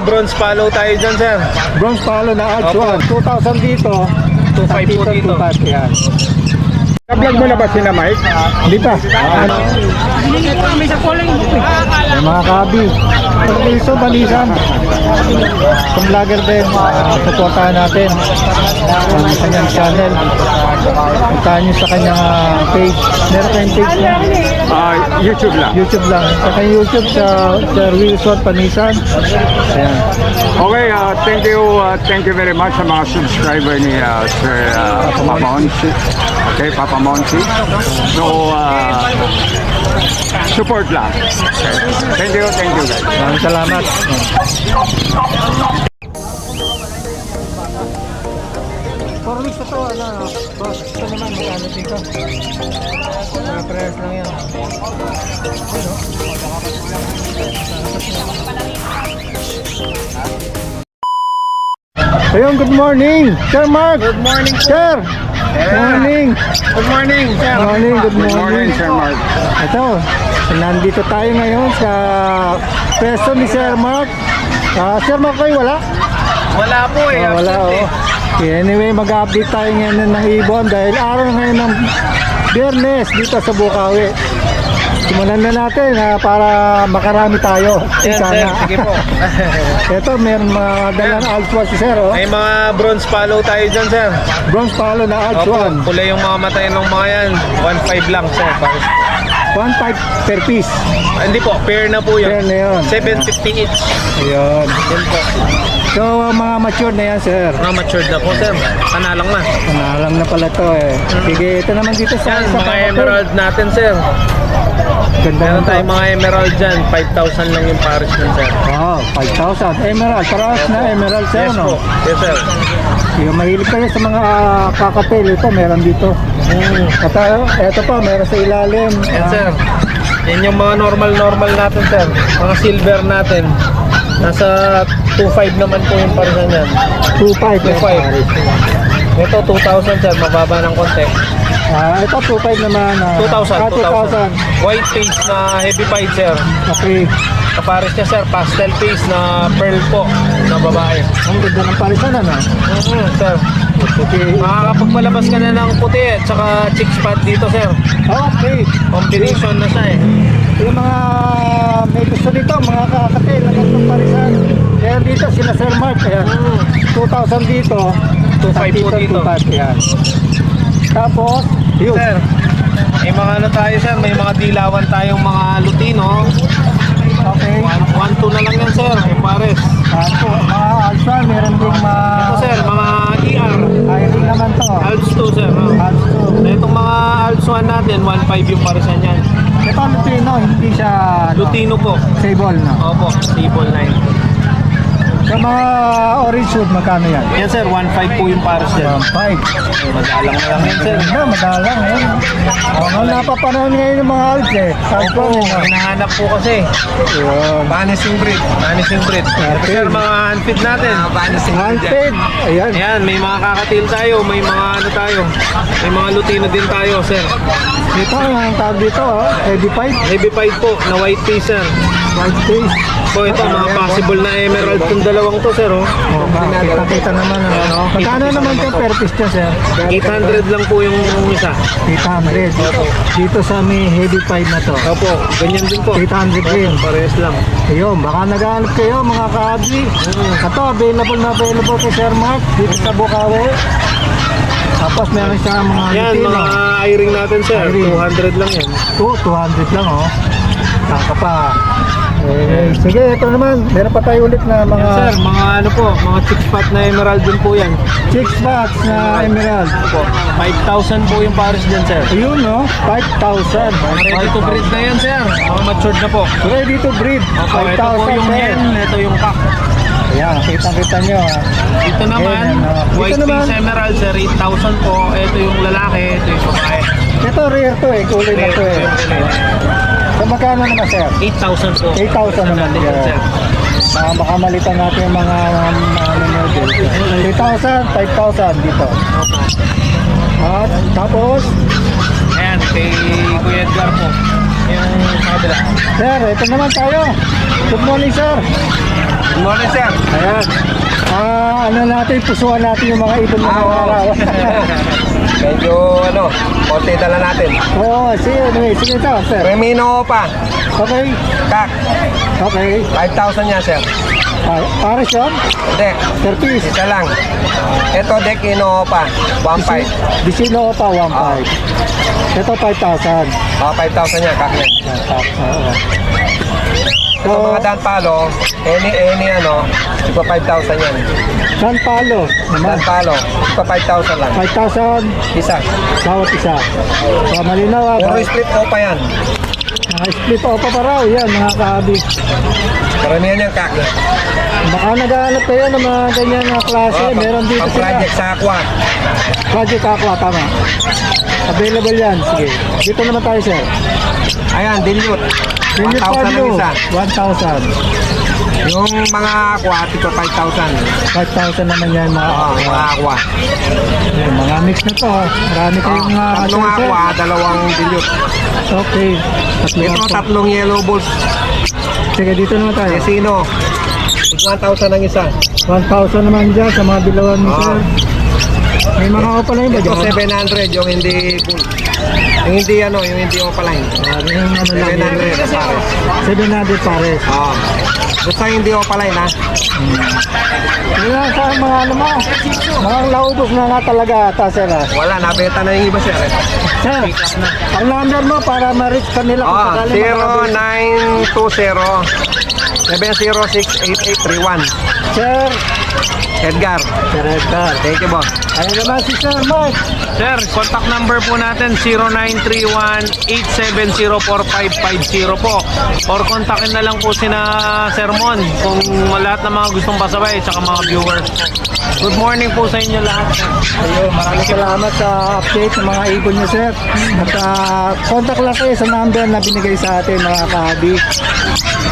bronze follow tayo dyan, sir. Bronze palo na Alps Opo. 1. 2,000 dito. 2.5 po dito. 2,500 yan. Ka-vlog mo na ba sina Mike? Hindi pa. May mga kabi. Pag-iso, balisan. Kung vlogger din, supportahan natin ang kanyang channel. Puntahan nyo sa kanyang page. Meron kayong page na? YouTube lang. YouTube lang. Sa kanyang YouTube sa Sir Wilson Panisan. Ayan. Okay, thank you very much sa mga subscriber ni Sir Papa Monsi. Okay, Papa Monsi. So, support lang. Okay. Thank you guys. Maraming salamat. For weeks na to, boss, ito naman, magkano dito? Mga prayers lang yan. Ayun, good morning, Sir Mark. Good morning, Sir. Morning. Good morning, sir. Morning, good Good morning, morning. Sir Mark. Ito, nandito tayo ngayon sa peso ni Sir Mark. Sir Mark kayo wala? Wala po eh. Wala oh. Okay, anyway, mag-update tayo ngayon ng ibon dahil araw ngayon ng Biyernes dito sa Bukawi. Simulan na natin para makarami tayo. Yan, sir. Sige po. Ito, meron mga dalang Alps 1 si Sir. Oh. May mga bronze follow tayo dyan, sir. Bronze palo na Alps Opo, 1. pula yung mga matay ng mga yan. 1.5 lang, sir. 1.5 per piece. Hindi po, pair na po Fair yun. na yun. 750 each. Ayun. Yan po. So, mga mature na yan, Sir. Mga matured na po, sir. Kanalang na. Alam na pala to eh. Sige, ito naman dito sa Yan, sa mga Kakapil. emerald natin, sir. Ganda Meron na to. tayong mga emerald dyan. 5,000 lang yung pares nun, sir. Wow, 5,000. Emerald. Parehas na emerald, Sir, Yes no? po. Yes, sir. Yung mahilig kayo sa mga kakapil, ito meron dito. At ito pa, meron sa ilalim. Yan, sir. Yan yung mga normal natin, sir. Mga silver natin. Nasa 2.5 naman po yung parisan yan. 2.5. 2.5. Ito 2,000, sir. Mababa ng konti. Ito 2.5 naman. 2,000. 2,000. White face na heavy pied, sir. Okay. Kapares niya, sir. Pastel face na pearl po na babae. Ang ganda ng parisan, ano? Sir. Okay. Makakapagpalabas ka na ng puti at saka chick spot dito, sir. Okay. Combination na siya eh. Yung mga may gusto nito, mga kakapil, ang gandang parisan. Kaya dito, sila Sir Mark. Ayan. 2,000 dito. 2.5 po dito. 2.5 yan. Tapos, yun. Sir, may mga ano tayo, sir. May mga dilawan tayong mga lutino. Okay. 1-2 na lang yan, sir. Yung pares. Ito, mga alsa, meron ding Ito, sir, mga ER. hiring naman to. Alps 2, sir. Alsa. Na itong mga Alps 1 natin, 1.5 yung parisan yan. Ito, Lutino, hindi siya Lutino po. sable, no? Opo, table 9. Sa mga orange shoot, magkano yan? Yan, sir, 1.5 po yung pares yan. 5. Madalang na lang yan, sir. Ganda, madalang eh. Napapanahon ngayon yung mga alps eh. Alps Opo, one, eh. hinahanap po kasi. Yun. Vanishing breed. Vanishing breed. Ito, sir, mga handfeed natin. Handfed. Ayan. Ayan, may mga kakatil tayo, may mga ano tayo. May mga lutino din tayo, sir. Dito, ang tawag dito, heavy pipe, Heavy pied po, na white face, sir. white face. So ito, mga possible na emerald itong dalawang to, sir. Oh. Kita naman. Magkano naman ito per piece niya, sir? 800 lang po yung isa. 800. Dito sa may heavy pipe na to. Opo, ganyan din po. 800 din. Parehas lang. Ayun, baka naghahanap kayo mga ka-agri. Ito, available kay Sir Mark dito sa Bukawi. Tapos meron siya mga Yan, lutino. mga eye-ring natin, sir. Eye-ring. 200 lang yan. 200 lang, oh. Saka pa. Sige, ito naman. Meron pa tayo ulit na Yan, mga sir, mga ano po, mga chick spot na emerald din po yan. six spots na emerald. Opo, 5,000 po yung pares dyan, sir. Ayun, no? 5,000. Ready to breed na yan, sir. Mga matured na po. Ready to breed. Opo, ito po 5,000 yung sir. hen, ito yung cock. Ayan, kita nyo. Dito naman, Hen, ano. white Dito naman. face emerald, sir, 8,000 po. Ito yung lalaki, ito yung babae. Ito rare to eh. Kulay na to eh. So magkano naman, sir? 8,000 po. 8,000 naman Natin yan. yan, sir. Baka malitan natin yung mga model. 3,000, 5,000 dito. At tapos, Ayan, kay Kuya Edgar po. yung kabila. Sir, ito naman tayo. Good morning, sir. Good morning, sir. Ayan. Ano natin, pusuan natin yung mga ibon na araw. Medyo, konti dala natin. Oo, sige ito, sir. Remino pa. Okay, Kak, okay. 5,000 niya, sir. Pares yun? Dek, Sir Piece. isa lang. Ito, Dek Ino pa. 1,500. Disino pa, 1.5. Ito, 5,000. 5,000 niya, Kak. Oo. Ito, mga Dan Palo, ipa 5,000 yan. San Palo naman. Dan Palo, ipa 5,000 lang. 5,000 Isa. bawat isa. So, malinaw Puro split opa yan. Split opa pa raw. Yan, mga kahabi. Karamihan yan, Kak. Baka naghahanap kayo ng mga ganyan na klase. Meron dito Pang project sa aqua. Project Aqua, tama. Available yan. Sige. Dito naman tayo, sir. Ayan, dilute. Dilute 1,000 ang value, isa. 1,000. Yung mga aqua, ipa 5,000. 5,000 naman yan, mga Oo, aqua. mga aqua. Ayan, mga mix na to. Marami kayong mga Tatlong sir. aqua, dalawang dilute. Okay. Ito, tatlong yellow balls. Sige, dito naman tayo. Casino. 1,000 ang isa. 1,000 naman dyan sa mga bilawan mo, Oo. sir. May mga opa na yun ba Ito, dyan? 700 yung hindi full. Yung hindi opaline. Yung ano lang, 700 pares. 700 pares. Oo. Basta hindi opaline, ha? Kaya sa mga mga laubos na nga talaga ata, sir. Wala, nabenta na yung iba, sir. Sir, ang number mo para ma-reach kanila kung Oo, sakali makakabili. 0920-706-8831. Sir, Edgar. Sir Edgar. Thank you, boss. Ayun naman si Sir Mike. Sir, contact number po natin 0931-870-4550 po. Or kontakin na lang po sina Sir Mon kung lahat ng mga gustong pasabay at mga viewers. Good morning po sa inyo lahat. Ayun, maraming salamat sa update ng mga ibon niyo, sir. At contact lang kayo sa number na binigay sa atin, mga kahabi.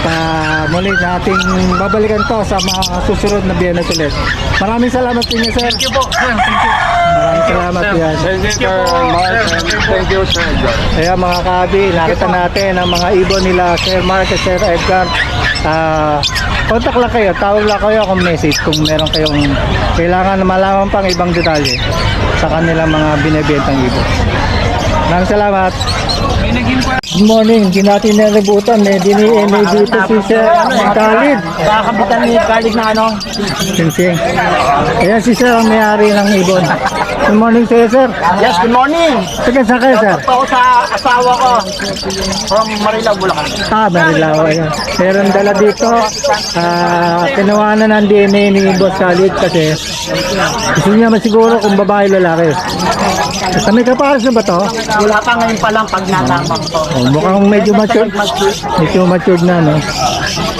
At muli nating babalikan to sa mga susunod na Biyernes ulit. Maraming salamat sa inyo, sir. Thank you po, sir. Thank you. Maraming salamat yan. Thank you, Sir Mark. Thank you, sir. Kaya mga kahabi, nakita natin ang mga ibon nila, Sir Mark at Sir Edgar. Contact lang kayo, tawag lang kayo kung message kung meron kayong kailangan na malaman pang ibang detalye sa kanilang mga binibentang ibon. Maraming salamat. May naging pa. Good morning, hindi natin naributan. May dito si Sir Khalid. Kakabitan ni Khalid na ano? Sinsing. Ayan si Sir ang may-ari ng ibon. Good morning sa'yo, Sir. Yes, good morning. Sige, saan kayo, Sir? Ako sa asawa ko from Marilao, Bulacan. Marilao. Ayan. Meron dala dito. Kinuha na ng DNA ni Boss Khalid kasi gusto niya masiguro kung babae lalaki. Sa may kaparas na ba to? Wala pa ngayon pa lang pag natama ko. Mukhang medyo matured. Medyo matured na, no?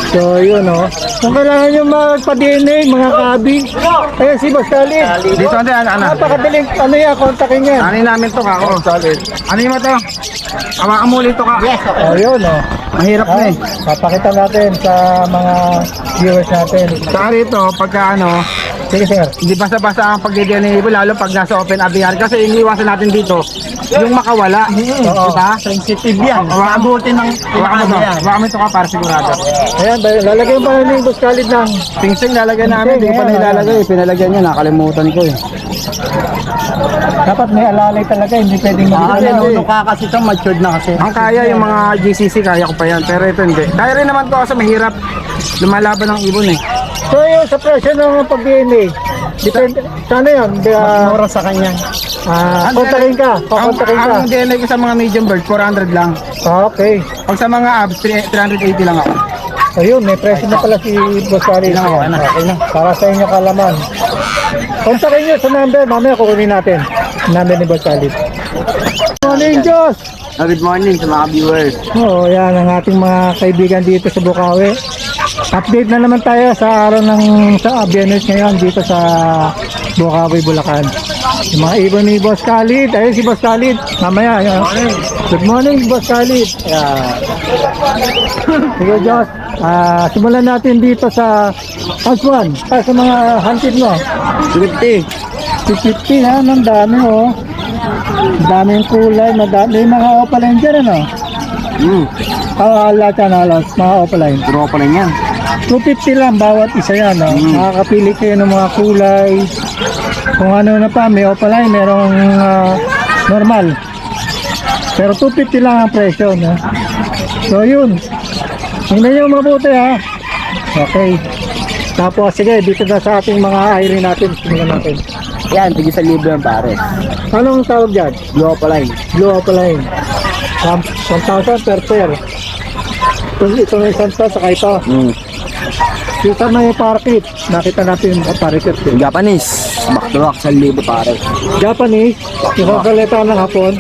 So, yun, no? Kung kailangan nyo magpa-DNA, mga kabi. Ayan si Boss Khalid. Dito, Napakadaling, ano yan, kontakin yan. Ano namin to, kako? Ano mo to? Hawakan mo ulit to, ka. Yes, Oh, yun, no? Mahirap na eh. Papakita natin sa mga viewers natin. Saka rito, pagka Sige, sir. hindi basta-basta ang pagdidiyan mo, lalo pag nasa open aviary. Kasi iniiwasan natin dito, yung makawala. Oo. Diba? sensitive yan. Abutin ng hawakan mo to. yan. Hawakan mo ito ka para sigurado. Ayan, lalagyan pa rin yung Boss Khalid ng Pingsing lalagyan namin, hindi ko pa nailalagay. Pinalagyan nyo, nakalimutan ko eh. dapat may alalay talaga, hindi pwedeng Nanuno ka kasi ito, matured na kasi. Ang kaya yung mga GCC, kaya ko pa yan. Pero ito hindi. Kaya rin naman to kasi mahirap lumalaban ng ibon eh. So, yung sa presyo ng pag-DNA, depende, sana yun? Mura sa kanya. Kontakin ka, pakontakin ka. Ang DNA ko sa mga medium bird, 400 lang. Okay. Pag sa mga abs, 380 lang ako. Ayun, may presyo na pala si Boss Khalid. Okay na. Para sa inyo kalaman. Kontakin nyo sa number, mamaya kukunin natin. Number ni Boss Khalid. Morning, Diyos! Good morning sa mga viewers. Oo, yan ang ating mga kaibigan dito sa Bukawi. Update na naman tayo sa araw ng sa Biyernes ngayon dito sa Bukawi, Bulacan. Yung mga ibon ni Boss Khalid. Ayun si Boss Khalid. Mamaya. Yan. Good morning, Boss Khalid. Yan. Sige, Diyos. Simulan natin dito sa House 1. Sa mga hunted mo. 50. 50 ha, ng dami oh. Daming kulay, madami mga opaline dyan ano. Lahat yan halos, mga opaline. Puro pa lang yan. 250 lang bawat isa yan. No? Makakapili kayo ng mga kulay. Kung ano na pa, may opaline, merong normal. Pero 250 lang ang presyo. No? So yun. Tingnan nyo mabuti ha. Okay. Tapos sige, dito na sa ating mga iron natin. Tingnan natin. Yan, tigil sa libre yan pare. Anong tawag dyan? Blue opaline. Blue opaline. 1,000 per pair. Ito na isang to, saka ito. Kita na yung parakit. Nakita natin yung parakit. Yung Japanese. Back to back sa libre pare. Japanese, isang salita ng hapon.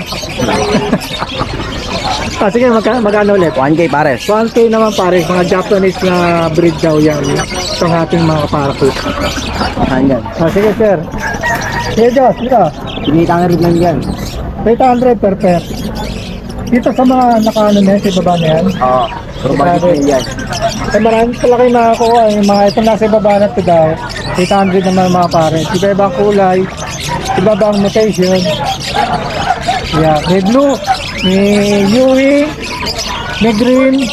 Sige, magkano ulit? 1K pare. 1K naman pare, mga Japanese na breed daw yan. Itong ating mga parakit. Yan. Sige sir. Sige Diyos, dito. Pinita nga rin lang yan. 800 per pair. Dito sa mga nakaano na yan, sa baba na yan. Oo. Puro budget na yan. Marami pala kayo nakakuha. Yung mga itong nasa baba na ito daw. 800 naman mga pare. Iba-ibang kulay. Iba-ibang mutation. Yeah. May blue. May Yui. May green.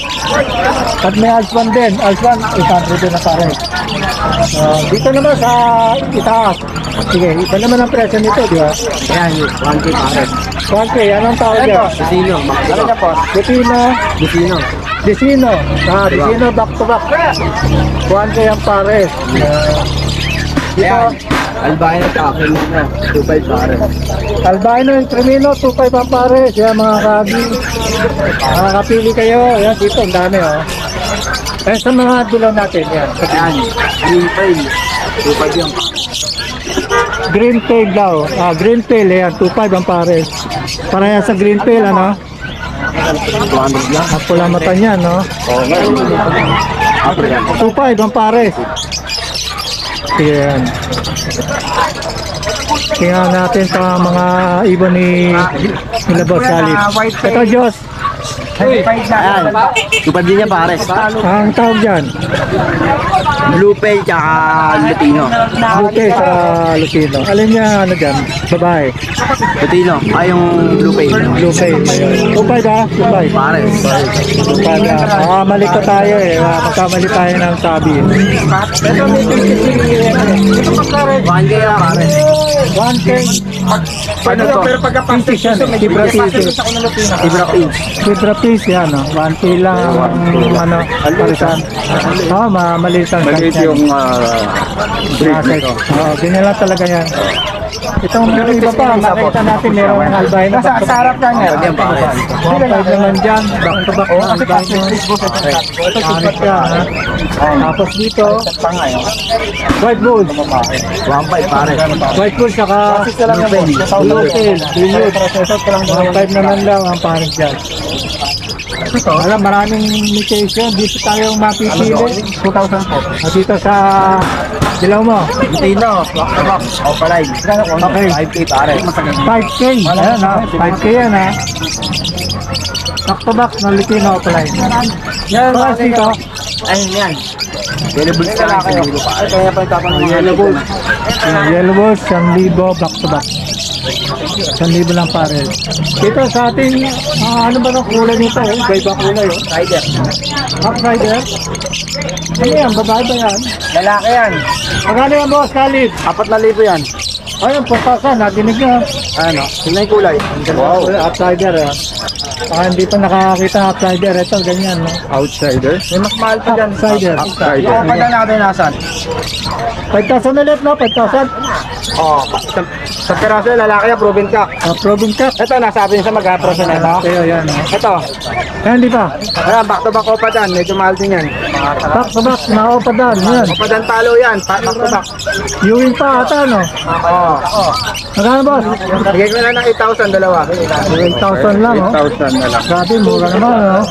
At may Alswan din. Alswan, 800 din na pare. Dito naman sa itaas. Sige, ito naman ang presyo nito, di ba? Yan, 1K pare. 1K, anong tawag yan? Desino. Ano niya po? Pepino. Desino. Desino. Desino back to back. 1K ang pares. Ayan. Albino sa akin na. 2.5 pare. Albino yung Tremino, 2.5 ang pares. Yan mga kabi. Makakapili kayo. Yan dito, ang dami oh. Eh sa mga dilaw natin, yan. Ayan. Green tail. 2.5 yung Green tail daw. Green tail, yan. 2.5 ang pares. Para yan sa green tail, ano? 200 lang. Ang pula mata niya, no? Oo nga. 2.5 ang pares. Yan. Tingnan natin sa mga ibon ni Boss Salib. Ito, Diyos. Ayan. 2.5 din yan pare. Ang tawag dyan. Blue Pale tsaka Lutino. Okay sa Lutino. Alin niya, ano dyan? Babae. Lutino. Ay yung Blue Pale. Blue Pale. 2.5 ha? 2.5. Pare. 2.5 ha? Makamali ko tayo eh. Magkamali tayo ng sabi. 1K lang pare. 1K. Ano to? Pintis yan. Ibra Pintis. Ibra Page. Ibra Pintis yan. 1K lang. Ano? Parisan. Oo, maliit ang Maliit size yan. yung breed Size. nito. Oo, ganyan lang talaga yan. Itong iba pa, makita natin meron ng albino. Sa harap ka niya. Yan pare. 1.5 naman dyan. Back to back na albino. Hanip ka, ha? Tapos dito, white bulls. 1.5 pare. White bulls saka blue tail. Blue tail. 1.5 naman lang ang pares dyan. Alam, maraming mutation. Dito tayo mapipili. 2,000 po. Dito sa dilaw mo. Lutino. Opaline. Okay. 5K pare. 5K. Ayan ha. 5K yan ha. Back to back ng Lutino Opaline. Yan. Bakit dito? Ayun yan. Yellow Bulls ka lang kayo. Ito yung pagtatanong. Yellow Bulls. Yellow Bulls, 1,000 back to back. 1,000 lang pare. Dito sa ating, ano ba ng kulay nito? Iba kulay. Rider. Half rider. Ano yan? Babae ba yan? Lalaki yan. Magkano yan boss, Khalid? 4,000 yan. Ayun, 4,000. Naginig na. Ano? Tingnan yung kulay. Wow. Half rider. Baka hindi pa nakakita ng half rider. Ito, ganyan. No? Outsider. May mas mahal pa dyan. Outsider. Outsider. Oo, pagka natin nasan? 5,000 ulit, no? 5,000. Oo. Sa peraso yung lalaki yan, proven ka. Proven cup. Ito, nasabi niya sa mag-apros na ito. Kaya yan. No? Ito. Ayan, di ba? Ayan, back to back opa dyan. Medyo mahal din yan. Back to back. Nakapadan. Yan. Opa dyan talo yan. Back to back. Viewing pa ata, no? Oo. Magkano boss? Bigay ko na ng 8,000 dalawa. 8,000 lang, oh. 8,000 na lang. Grabe, mura naman, no?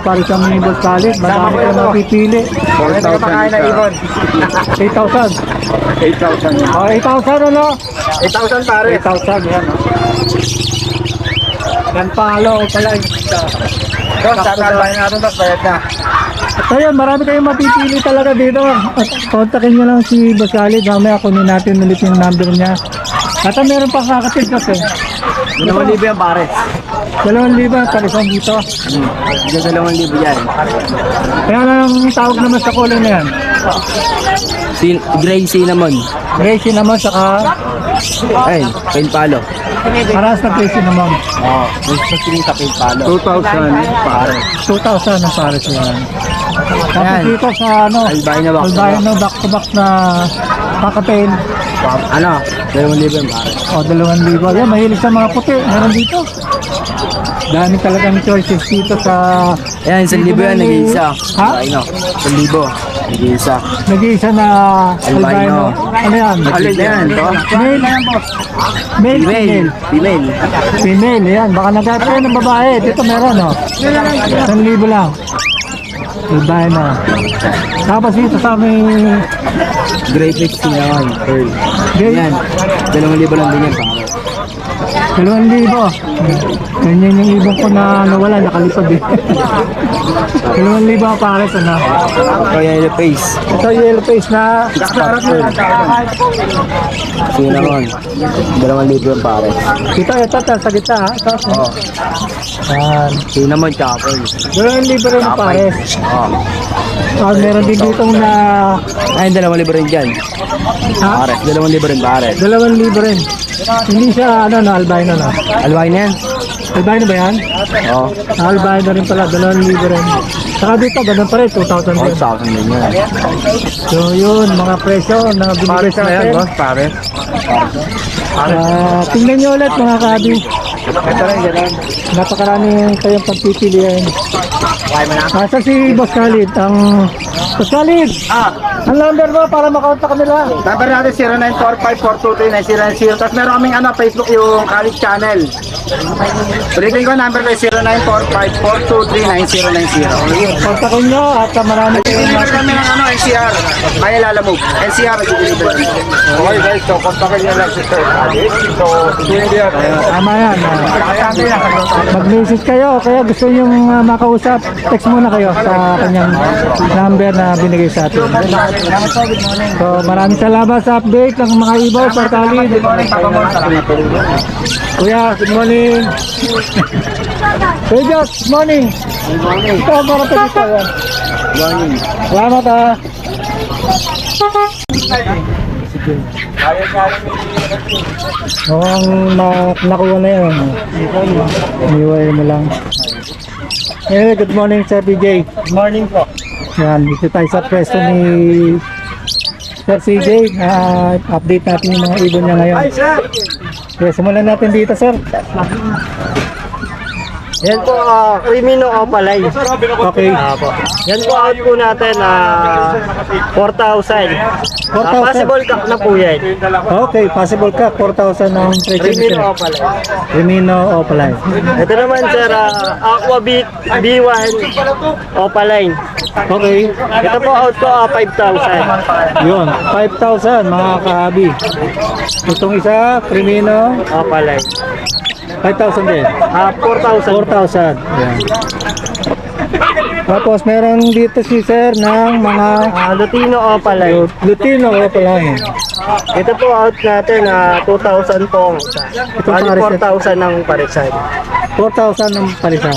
Para sa mga boss Khalid, madami ka mapipili. Ito ka pakain na ibon. 8,000. 8,000 yan. Oh, 8,000 ano? 8,000 pare. 8,000 yan, no? Yan palo pala. Tapos, tatalbahin natin tapos bayad na. So yun, marami kayong mapipili talaga dito. At kontakin nyo lang si Boss Khalid. Mamaya kunin natin ulit yung number niya. At meron pang kakatid kasi. 2,000 yan pare. 2,000 talisan dito. Diyan 2,000 yan. Kaya lang tawag naman sa kulay na yan. Gray cinnamon. Gray naman saka Ayun, pain palo. paras na gray naman. Oo, gusto sa pain palo. 2,000 pare. 2,000 ang pares yan. Tapos Ayan. dito sa ano, Albino back to Albino back to back na kakatail. Ano, 2,000 yan pare. O, 2,000. Yan, mahilig sa mga puti. Meron dito. Dami talagang choices dito sa... Ayan, 1,000 yan, nag-iisa. Ha? Albino, 1,000. Nag-iisa. Nag-iisa na albino. Ano yan? Alin yan, to? Male. Male, Female. female. Female. Female, yan. Baka nagkaya tayo ng babae. Dito meron, o. 1,000 lang. Albino. Tapos dito sa aming... Gray fix cinnamon. Pearl. Gray? Yan, 2,000 lang din yan pare. 2,000. Ganyan yung ibon ko na nawala, nakalipad eh. 2,000 ang pares, ano? Ito yellow face. Ito yellow face na Cinnamon. 2,000 yan pare. ito sa gitna, ha? Ito. Oo. Yan. Cinnamon tsaka pearl. 2,000 rin ang pares. Oo. Ah, meron din ditong na... Ayun, 2,000 rin dyan. Ha? Pare, 2,000 rin pare. 2,000 rin. Hindi siya, ano, na albino na. Albino yan? Albino ba yan? Oo. Albino rin pala, 2,000 rin. Saka dito, ganun pa rin, 2,000 din. 1,000 din yan. So yun, mga presyo na binigay sa atin. pare. Tingnan nyo ulit mga kabi. Ito rin, gano'n. Napakaraming kayong pagpipilian. Asa si Boss Khalid? Boss Khalid! Ang number mo para makaunta kanila. Number natin 0945-423-9090. Tapos meron kaming Facebook yung Khalid Channel. Ulitin ko number ko 0945-423-9090. Kontakin nyo at marami kayong Deliver kami ng NCR. Kaya lalamog. NCR deliver. Okay guys, so kontakin nyo lang si Sir Khalid. So, deliver. tama yan. Mag-message kayo kaya gusto nyo makausap. Text muna kayo sa kanyang number na binigay sa atin. So maraming salamat sa update ng mga ibaw sa Khalid. Kuya, good morning. Kuya Josh, good morning. Good morning. Ito, para pa dito. Yan. Good morning. Salamat ha. Nakuha na yan. Iniway mo lang. Anyway, good morning Sir DJ. Good morning po. Yan, dito tayo sa pwesto ni Sir CJ. Update natin yung mga ibon niya ngayon. Okay, simulan natin dito sir. Yan po, Crimino Opalay. Okay. Yan po, out po natin, 4,000. 4,000. Possible cock na po yan. Okay, possible ka. 4,000 ang Crimino presyo. Opalay. Rimino Opalay. Ito naman, sir, Aqua B1 Opaline. Okay. Ito po, out po, 5,000. Yun, 5,000 mga kahabi. Itong isa, Crimino, Opalay. 5,000 din. 4,000. 4,000. Yan. Tapos meron dito si sir ng mga Lutino Opalay. Lutino Opalay. Ito po, out natin, 2,000 po ang isa. Bali, 4,000 ang parisan. 4,000 ang palitan.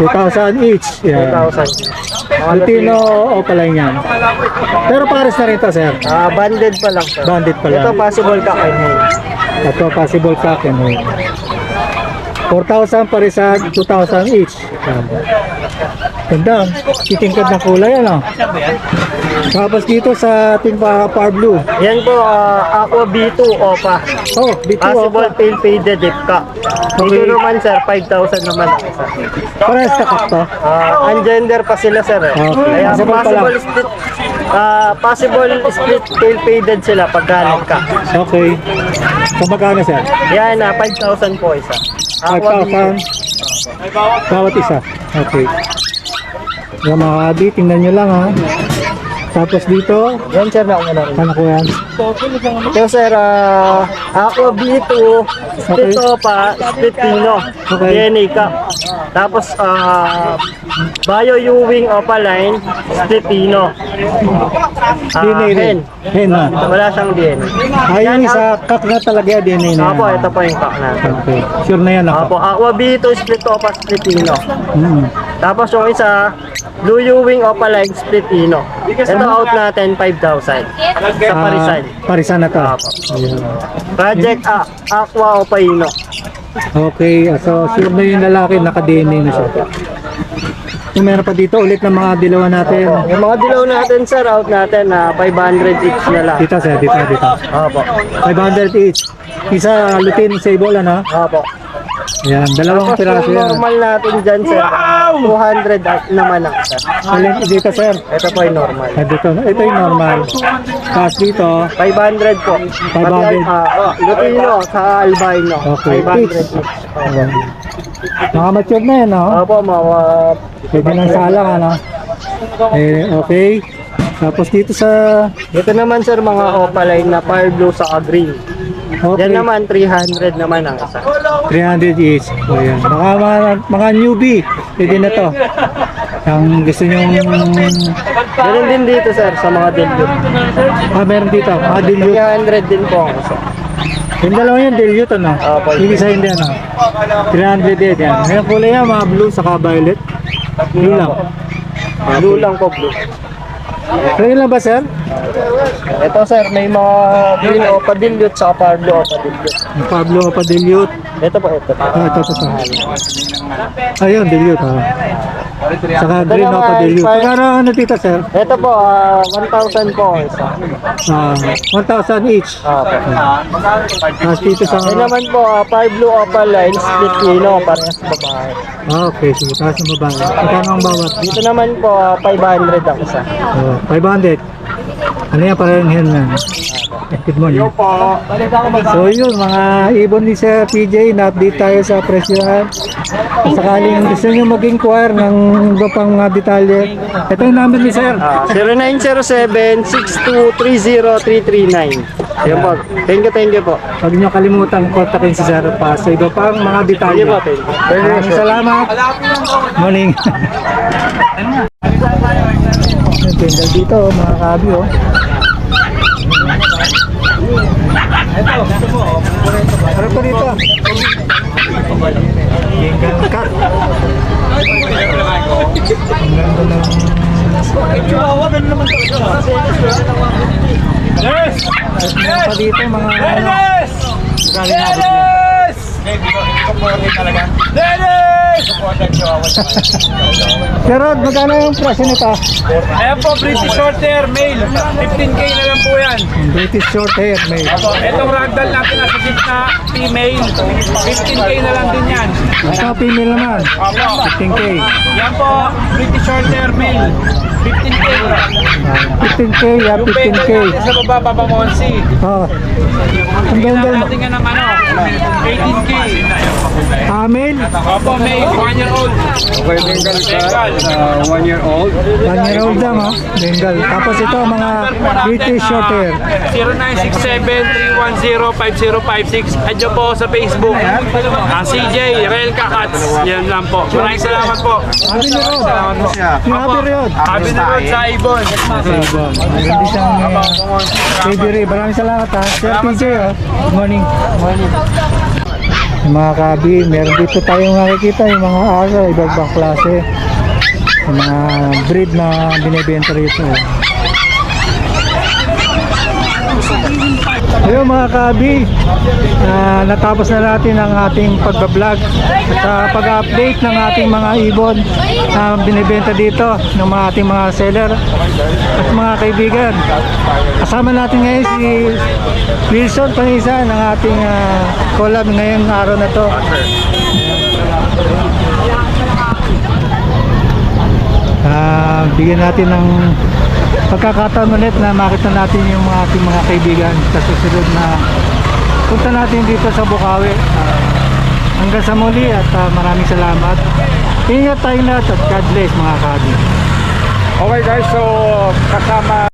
2,000 each. Yan. 2,000. Lutino Opalay niyan. Pero pares na rin to sir. Banded pa lang, sir. Bandit Ito, pala. possible cock and hen. Ito possible kakin. 4,000 parisan, 2,000 each. Yan. Ganda. Titingkad na kulay ano. Tapos dito sa ating par blue. Yan po, Aqua B2 Opa. Oh, dito Possible ako. pale faded dip ka. Okay. Dito naman sir, 5,000 naman ang isa. Pares ka to. Ungender pa sila sir eh. Okay. Kaya Possible pa lang. possible split pale faded sila pag galit ka. Okay. So magkano sir? Yan, 5,000 po isa. Aqua B2. 5,000 bawat isa. Okay. Yung mga kabi, tingnan nyo lang ha. Tapos dito, Yan sir, nakuha na rin. ano ko yan? Ito sir, Aqua B2, split Opa, split Pino, Okay. DNA Cup. Tapos, Bio Ewing Opa line, split Pino. DNA rin. Hen na. Wala siyang DNA. Yung isa, kak na talaga yan, DNA na yan. Apo, ito po yung pack natin. Okay. Sure na yan ako. Apo, Aqua B2, split Opa, split Pino. Mm. Tapos yung isa, Blue Ewing Opa line, split Pino. Ito out natin, 5,000. Sa Parisan. Parisan na to. Apo. Project Aqua Opa Ino. Okay, so sure na yung lalaki, naka-DNA na siya. Yung meron pa dito ulit ng mga dilawan natin. Yung mga dilaw natin sir, out natin na 500 each na lang. Dito sir, dito. Opo. 500 each. Isa lutin, sable ano? Opo. Yan, dalawang Tapos piraso yung yan. normal natin dyan sir, 200 naman ang sir. Alin, dito sir. Ito po yung normal. Dito, ito yung normal. Tapos dito, 500 po. 500. Lutino sa albino. Okay. 500 Each. each. mga mature na yan, no? Opo, mga Pwede ng salang, ano? Okay. Tapos dito sa, ito naman sir, mga opaline na fire blue sa green. okay, Yan naman, 300 naman ang isa. 300 each. So, yan. Mga newbie, pwede na to. Ang gusto nyong, Ganun din dito sir, sa mga dilute. meron dito, mga dilute. 300 din po ang isa. Yung dalawa yan, dilute, ano? Opo. Yung isa hindi, ano? 300 din, yan. Ngayon kulay yan, mga blue, saka violet. Blue lang. Blue lang po, blue. So, yun lang ba, sir? Ito sir, may mga green opa dilute sa fire blue opa dilute. Yung Pablo pa dilute. Ito po, ito. Ito. Ayun, dilute, ha. Saka green pa dilute. Pagkara ano dito, sir? Ito po, 1,000 po ang isa. 1,000 each. Opo. Tapos dito sa... Yan naman po, fire blue opa line, split kilo, parehas babae. Okay, sige. Tapos ng babae. Magkano ang bawat? Dito naman po, 500 ang isa. 500. Ano yan, parang hen na. Good morning. So yun, mga ibon ni Sir PJ, na-update tayo sa presyohan. Kung sakaling gusto nyo mag-inquire ng iba pang mga detalye, ito yung number ni Sir. 0907-6230-339. Yan po. Thank you po. Huwag nyo kalimutan kontakin si Sir pa sa iba pang mga detalye. Sige po, thank you. Maraming salamat. Morning. Bengal dito, mga kabi, oh. Harap ko dito. Bengal cut. Ang ganda ng... Yes! Meron pa dito, mga... Dennis! Gerard, magkano yung presyo nito? Ayan po, British short hair, male. 15K na lang po yan. British short hair, may. Itong ragdoll natin nasa gitna, female. 15K na lang din yan. Ito, female naman. 15K. Yan po, British short hair, male. 15K. 15K, yeah, Yung Bengal 15K. natin sa baba, Papa Monsi. Oh. Ang Kailangan ganda. natin yan ng ano, 18K. Male, Opo, male, 1 year old. Okay, Bengal Bengal. 1 year old. 1 year old lang, oh. Bengal. Tapos ito, mga British short hair. 0967-310-5056. Add nyo po sa Facebook. CJ, Rael Kakats. Yan lang po. Maraming salamat po. Happy New Road. Yung Happy Road. Happy na road sa Ibon. Maganda siyang February. Maraming salamat, ha. Sir PJ, oh. Good morning. Yung mga kabi, meron dito tayong nakikita yung mga aso, iba-ibang klase. Yung mga breed na binibenta rito. Ayun mga kabi, natapos na natin ang ating pagbablog at pag-update ng ating mga ibon na binibenta dito ng mga ating mga seller at mga kaibigan. Kasama natin ngayon si Wilson Panisa ng ating collab ngayong araw na to. Bigyan natin ng pagkakataon ulit na makita natin yung mga ating mga kaibigan sa susunod na punta natin dito sa Bukawi. Hanggang sa muli at maraming salamat. Ingat tayong lahat at God bless mga kabi. Okay guys, so kasama